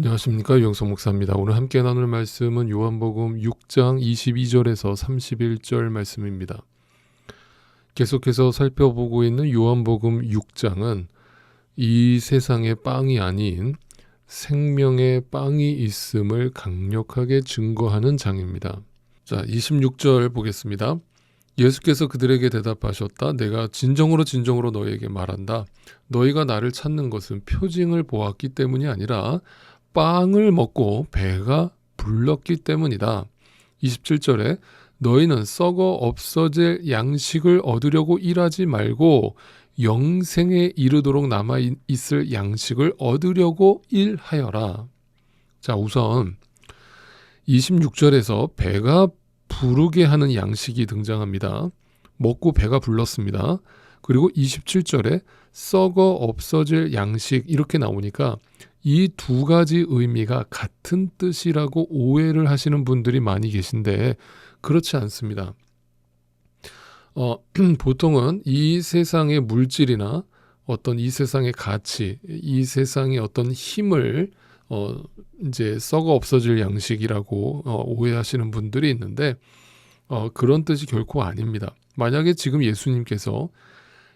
안녕하십니까, 유영석 목사입니다. 오늘 함께 나눌 말씀은 요한복음 6장 22절에서 31절 말씀입니다. 계속해서 살펴보고 있는 요한복음 6장은 이 세상의 빵이 아닌 생명의 빵이 있음을 강력하게 증거하는 장입니다. 자, 26절 보겠습니다. 예수께서 그들에게 대답하셨다. 내가 진정으로 너희에게 말한다. 너희가 나를 찾는 것은 표징을 보았기 때문이 아니라 빵을 먹고 배가 불렀기 때문이다. 27절에 너희는 썩어 없어질 양식을 얻으려고 일하지 말고 영생에 이르도록 남아있을 양식을 얻으려고 일하여라. 자, 우선 26절에서 배가 부르게 하는 양식이 등장합니다. 먹고 배가 불렀습니다. 그리고 27절에 썩어 없어질 양식 이렇게 나오니까 이 두 가지 의미가 같은 뜻이라고 오해를 하시는 분들이 많이 계신데 그렇지 않습니다. 보통은 이 세상의 물질이나 어떤 이 세상의 가치, 이 세상의 어떤 힘을 이제 썩어 없어질 양식이라고 오해하시는 분들이 있는데 그런 뜻이 결코 아닙니다. 만약에 지금 예수님께서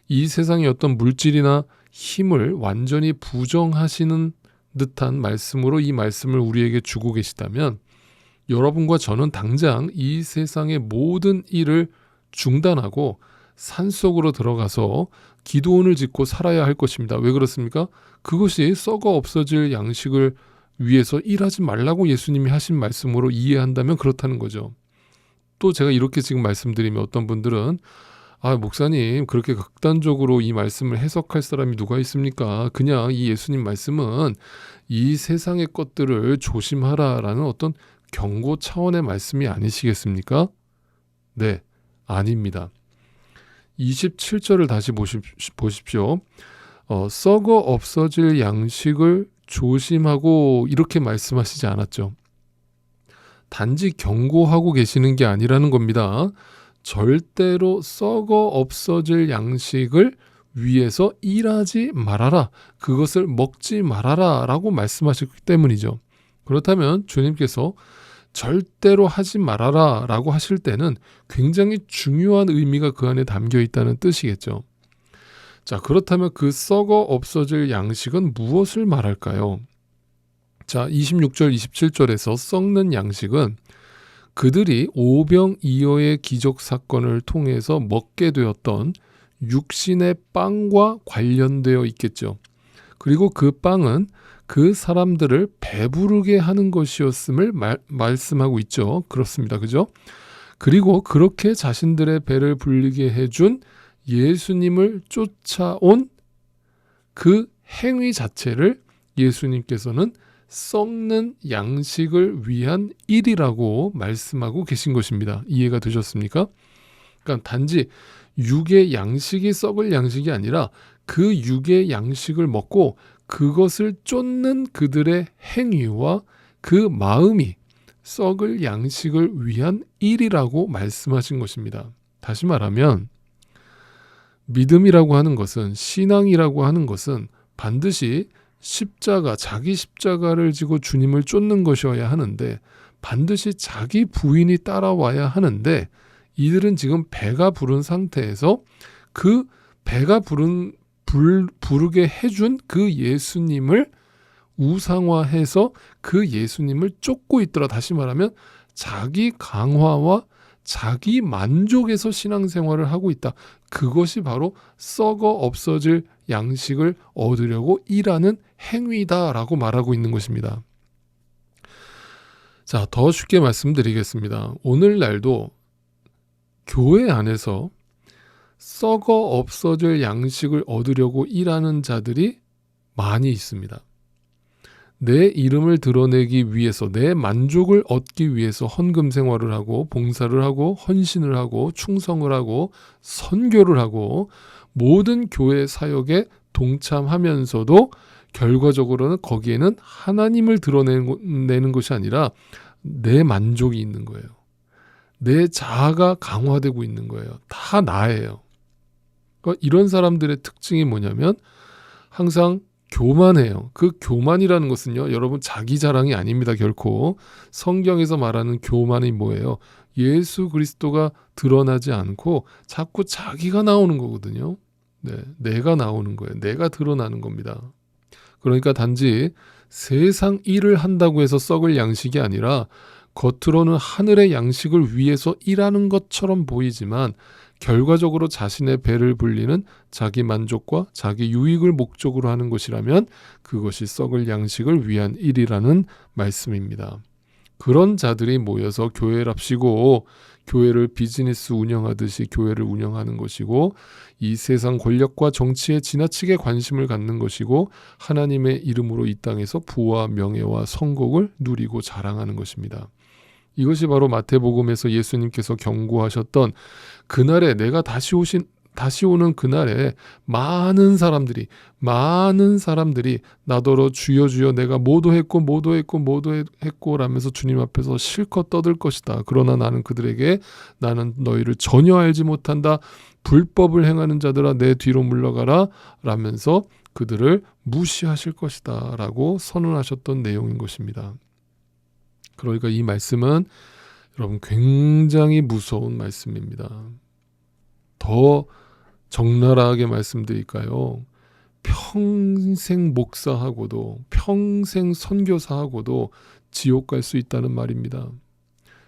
이 세상의 어떤 물질이나 힘을 완전히 부정하시는 듯한 말씀으로 이 말씀을 우리에게 주고 계시다면 여러분과 저는 당장 이 세상의 모든 일을 중단하고 산속으로 들어가서 기도원을 짓고 살아야 할 것입니다. 왜 그렇습니까? 그것이 썩어 없어질 양식을 위해서 일하지 말라고 예수님이 하신 말씀으로 이해한다면 그렇다는 거죠. 또 제가 이렇게 지금 말씀드리면 어떤 분들은 목사님 그렇게 극단적으로 이 말씀을 해석할 사람이 누가 있습니까? 그냥 이 예수님 말씀은 이 세상의 것들을 조심하라라는 어떤 경고 차원의 말씀이 아니시겠습니까? 네, 아닙니다. 27절을 다시 보십시오. 썩어 없어질 양식을 조심하고 이렇게 말씀하시지 않았죠. 단지 경고하고 계시는 게 아니라는 겁니다. 절대로 썩어 없어질 양식을 위해서 일하지 말아라. 그것을 먹지 말아라 라고 말씀하셨기 때문이죠. 그렇다면 주님께서 절대로 하지 말아라 라고 하실 때는 굉장히 중요한 의미가 그 안에 담겨 있다는 뜻이겠죠. 자, 그렇다면 그 썩어 없어질 양식은 무엇을 말할까요? 자, 26절, 27절에서 썩는 양식은 그들이 오병이어의 기적 사건을 통해서 먹게 되었던 육신의 빵과 관련되어 있겠죠. 그리고 그 빵은 그 사람들을 배부르게 하는 것이었음을 말씀하고 있죠. 그렇습니다. 그죠? 그리고 그렇게 자신들의 배를 불리게 해준 예수님을 쫓아온 그 행위 자체를 예수님께서는 썩는 양식을 위한 일이라고 말씀하고 계신 것입니다. 이해가 되셨습니까? 그러니까 단지 육의 양식이 썩을 양식이 아니라 그 육의 양식을 먹고 그것을 쫓는 그들의 행위와 그 마음이 썩을 양식을 위한 일이라고 말씀하신 것입니다. 다시 말하면 믿음이라고 하는 것은, 신앙이라고 하는 것은 반드시 자기 십자가를 지고 주님을 쫓는 것이어야 하는데 반드시 자기 부인이 따라와야 하는데 이들은 지금 배가 부른 상태에서 그 배가 부르게 해준 그 예수님을 우상화해서 그 예수님을 쫓고 있더라. 다시 말하면 자기 강화와 자기 만족에서 신앙생활을 하고 있다. 그것이 바로 썩어 없어질 양식을 얻으려고 일하는 행위다라고 말하고 있는 것입니다. 자, 더 쉽게 말씀드리겠습니다. 오늘날도 교회 안에서 썩어 없어질 양식을 얻으려고 일하는 자들이 많이 있습니다. 내 이름을 드러내기 위해서, 내 만족을 얻기 위해서 헌금 생활을 하고 봉사를 하고 헌신을 하고 충성을 하고 선교를 하고 모든 교회 사역에 동참하면서도 결과적으로는 거기에는 하나님을 드러내는 것이 아니라 내 만족이 있는 거예요. 내 자아가 강화되고 있는 거예요. 다 나예요. 그러니까 이런 사람들의 특징이 뭐냐면 항상 교만해요. 그 교만이라는 것은요, 여러분 자기 자랑이 아닙니다. 결코. 성경에서 말하는 교만이 뭐예요? 예수 그리스도가 드러나지 않고 자꾸 자기가 나오는 거거든요. 네, 내가 나오는 거예요. 내가 드러나는 겁니다. 그러니까 단지 세상 일을 한다고 해서 썩을 양식이 아니라 겉으로는 하늘의 양식을 위해서 일하는 것처럼 보이지만 결과적으로 자신의 배를 불리는 자기 만족과 자기 유익을 목적으로 하는 것이라면 그것이 썩을 양식을 위한 일이라는 말씀입니다. 그런 자들이 모여서 교회랍시고 교회를 비즈니스 운영하듯이 교회를 운영하는 것이고 이 세상 권력과 정치에 지나치게 관심을 갖는 것이고 하나님의 이름으로 이 땅에서 부와 명예와 성공을 누리고 자랑하는 것입니다. 이것이 바로 마태복음에서 예수님께서 경고하셨던 그날에 내가 다시 오는 그날에 많은 사람들이 나더러 주여 주여 내가 모두 했고 라면서 주님 앞에서 실컷 떠들 것이다. 그러나 나는 그들에게 나는 너희를 전혀 알지 못한다. 불법을 행하는 자들아 내 뒤로 물러가라 라면서 그들을 무시하실 것이다 라고 선언하셨던 내용인 것입니다. 그러니까 이 말씀은 여러분 굉장히 무서운 말씀입니다. 더 적나라하게 말씀드릴까요? 평생 목사하고도 평생 선교사하고도 지옥 갈 수 있다는 말입니다.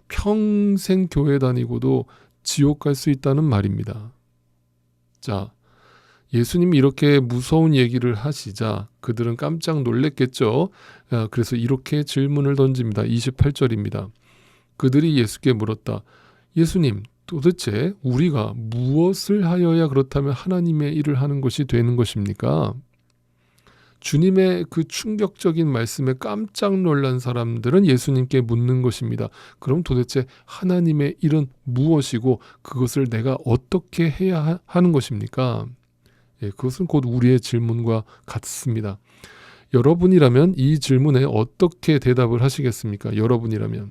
평생 교회 다니고도 지옥 갈 수 있다는 말입니다. 자, 예수님이 이렇게 무서운 얘기를 하시자 그들은 깜짝 놀랐겠죠. 그래서 이렇게 질문을 던집니다. 28절입니다. 그들이 예수께 물었다. 예수님, 도대체 우리가 무엇을 하여야 그렇다면 하나님의 일을 하는 것이 되는 것입니까? 주님의 그 충격적인 말씀에 깜짝 놀란 사람들은 예수님께 묻는 것입니다. 그럼 도대체 하나님의 일은 무엇이고 그것을 내가 어떻게 해야 하는 것입니까? 예, 그것은 곧 우리의 질문과 같습니다. 여러분이라면 이 질문에 어떻게 대답을 하시겠습니까? 여러분이라면.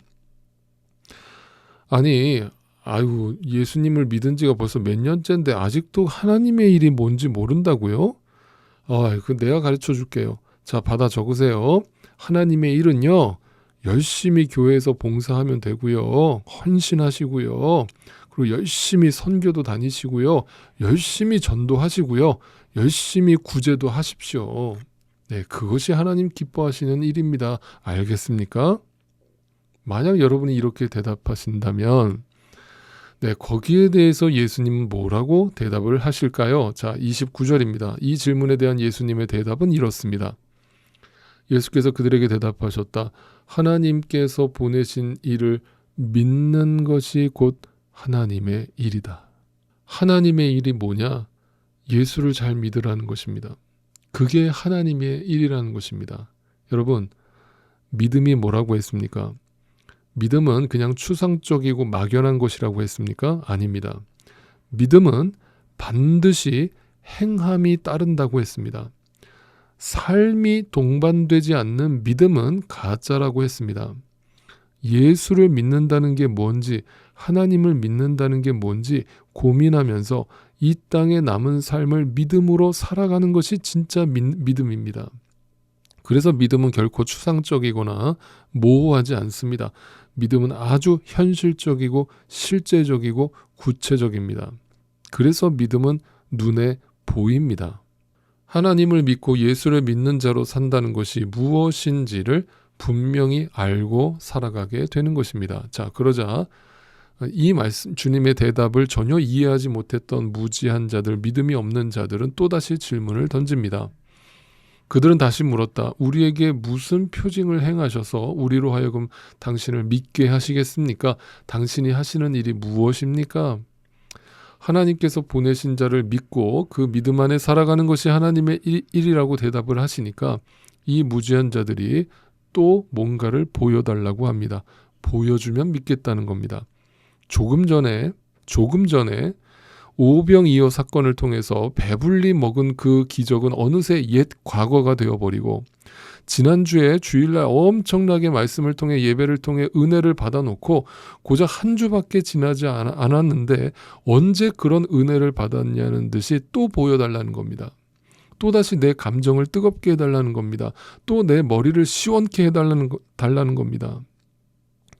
아니, 예수님을 믿은 지가 벌써 몇 년째인데 아직도 하나님의 일이 뭔지 모른다고요? 그 내가 가르쳐 줄게요. 자, 받아 적으세요. 하나님의 일은요, 열심히 교회에서 봉사하면 되고요. 헌신하시고요. 그리고 열심히 선교도 다니시고요. 열심히 전도하시고요. 열심히 구제도 하십시오. 네, 그것이 하나님 기뻐하시는 일입니다. 알겠습니까? 만약 여러분이 이렇게 대답하신다면 네, 거기에 대해서 예수님은 뭐라고 대답을 하실까요? 자, 29절입니다. 이 질문에 대한 예수님의 대답은 이렇습니다. 예수께서 그들에게 대답하셨다. 하나님께서 보내신 일을 믿는 것이 곧 하나님의 일이다. 하나님의 일이 뭐냐? 예수를 잘 믿으라는 것입니다. 그게 하나님의 일이라는 것입니다. 여러분, 믿음이 뭐라고 했습니까? 믿음은 그냥 추상적이고 막연한 것이라고 했습니까? 아닙니다. 믿음은 반드시 행함이 따른다고 했습니다. 삶이 동반되지 않는 믿음은 가짜라고 했습니다. 예수를 믿는다는 게 뭔지, 하나님을 믿는다는 게 뭔지 고민하면서 이 땅에 남은 삶을 믿음으로 살아가는 것이 진짜 믿음입니다. 그래서 믿음은 결코 추상적이거나 모호하지 않습니다. 믿음은 아주 현실적이고 실제적이고 구체적입니다. 그래서 믿음은 눈에 보입니다. 하나님을 믿고 예수를 믿는 자로 산다는 것이 무엇인지를 분명히 알고 살아가게 되는 것입니다. 자, 그러자 이 말씀, 주님의 대답을 전혀 이해하지 못했던 무지한 자들, 믿음이 없는 자들은 또다시 질문을 던집니다. 그들은 다시 물었다. 우리에게 무슨 표징을 행하셔서 우리로 하여금 당신을 믿게 하시겠습니까? 당신이 하시는 일이 무엇입니까? 하나님께서 보내신 자를 믿고 그 믿음 안에 살아가는 것이 하나님의 일이라고 대답을 하시니까 이 무지한 자들이 또 뭔가를 보여달라고 합니다. 보여주면 믿겠다는 겁니다. 조금 전에 오병이어 사건을 통해서 배불리 먹은 그 기적은 어느새 옛 과거가 되어버리고 지난주에 주일날 엄청나게 말씀을 통해 예배를 통해 은혜를 받아놓고 고작 한 주밖에 지나지 않았는데 언제 그런 은혜를 받았냐는 듯이 또 보여달라는 겁니다. 또다시 내 감정을 뜨겁게 해달라는 겁니다. 또 내 머리를 시원케 달라는 겁니다.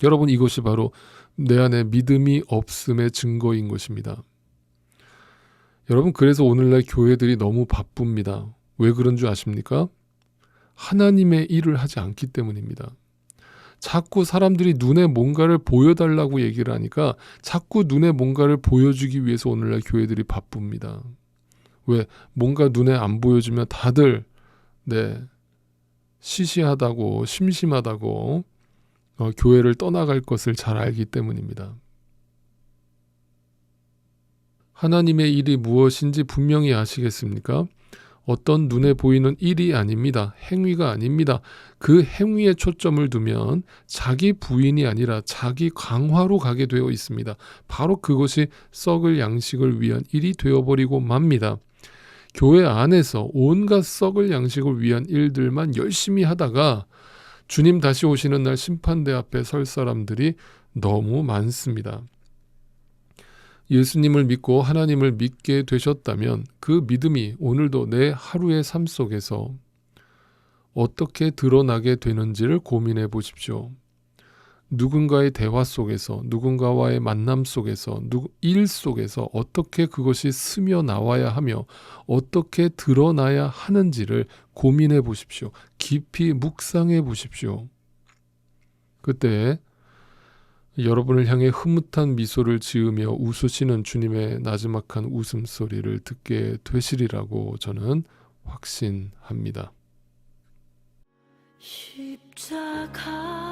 여러분, 이것이 바로 내 안에 믿음이 없음의 증거인 것입니다. 여러분, 그래서 오늘날 교회들이 너무 바쁩니다. 왜 그런 줄 아십니까? 하나님의 일을 하지 않기 때문입니다. 자꾸 사람들이 눈에 뭔가를 보여달라고 얘기를 하니까 자꾸 눈에 뭔가를 보여주기 위해서 오늘날 교회들이 바쁩니다. 왜? 뭔가 눈에 안 보여주면 다들 시시하다고 심심하다고 교회를 떠나갈 것을 잘 알기 때문입니다. 하나님의 일이 무엇인지 분명히 아시겠습니까? 어떤 눈에 보이는 일이 아닙니다. 행위가 아닙니다. 그 행위에 초점을 두면 자기 부인이 아니라 자기 강화로 가게 되어 있습니다. 바로 그것이 썩을 양식을 위한 일이 되어버리고 맙니다. 교회 안에서 온갖 썩을 양식을 위한 일들만 열심히 하다가 주님 다시 오시는 날 심판대 앞에 설 사람들이 너무 많습니다. 예수님을 믿고 하나님을 믿게 되셨다면 그 믿음이 오늘도 내 하루의 삶 속에서 어떻게 드러나게 되는지를 고민해 보십시오. 누군가의 대화 속에서, 누군가와의 만남 속에서, 일 속에서 어떻게 그것이 스며 나와야 하며 어떻게 드러나야 하는지를 고민해 보십시오. 깊이 묵상해 보십시오. 그때 여러분을 향해 흐뭇한 미소를 지으며 웃으시는 주님의 나지막한 웃음소리를 듣게 되시리라고 저는 확신합니다. 십자가